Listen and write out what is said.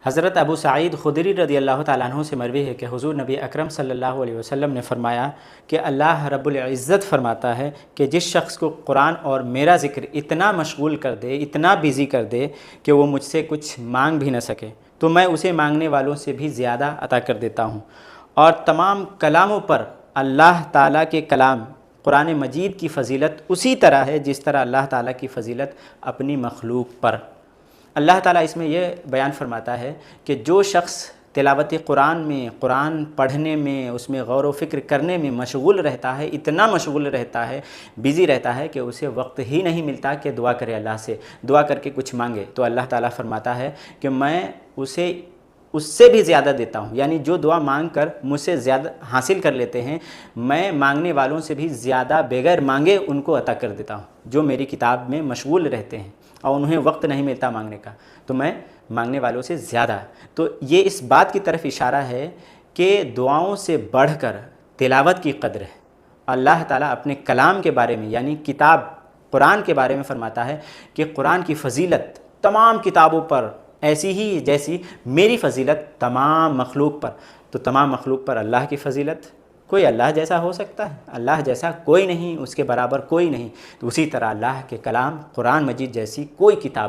حضرت ابو سعید خدری رضی اللہ تعالیٰ عنہ سے مروی ہے کہ حضور نبی اکرم صلی اللہ علیہ وسلم نے فرمایا کہ اللہ رب العزت فرماتا ہے کہ جس شخص کو قرآن اور میرا ذکر اتنا مشغول کر دے، اتنا بیزی کر دے کہ وہ مجھ سے کچھ مانگ بھی نہ سکے، تو میں اسے مانگنے والوں سے بھی زیادہ عطا کر دیتا ہوں۔ اور تمام کلاموں پر اللہ تعالیٰ کے کلام قرآن مجید کی فضیلت اسی طرح ہے جس طرح اللہ تعالیٰ کی فضیلت اپنی مخلوق پر۔ اللہ تعالیٰ اس میں یہ بیان فرماتا ہے کہ جو شخص تلاوت قرآن میں، قرآن پڑھنے میں، اس میں غور و فکر کرنے میں مشغول رہتا ہے، اتنا مشغول رہتا ہے، بیزی رہتا ہے کہ اسے وقت ہی نہیں ملتا کہ دعا کرے، اللہ سے دعا کر کے کچھ مانگے، تو اللہ تعالیٰ فرماتا ہے کہ میں اسے اس سے بھی زیادہ دیتا ہوں، یعنی جو دعا مانگ کر مجھ سے زیادہ حاصل کر لیتے ہیں، میں مانگنے والوں سے بھی زیادہ بغیر مانگے ان کو عطا کر دیتا ہوں۔ جو میری کتاب میں مشغول رہتے ہیں اور انہیں وقت نہیں ملتا مانگنے کا، تو میں مانگنے والوں سے زیادہ۔ تو یہ اس بات کی طرف اشارہ ہے کہ دعاؤں سے بڑھ کر تلاوت کی قدر ہے۔ اللہ تعالیٰ اپنے کلام کے بارے میں، یعنی کتاب قرآن کے بارے میں فرماتا ہے کہ قرآن کی فضیلت تمام کتابوں پر ایسی ہی جیسی میری فضیلت تمام مخلوق پر۔ تو تمام مخلوق پر اللہ کی فضیلت، کوئی اللہ جیسا ہو سکتا ہے؟ اللہ جیسا کوئی نہیں، اس کے برابر کوئی نہیں۔ تو اسی طرح اللہ کے کلام قرآن مجید جیسی کوئی کتاب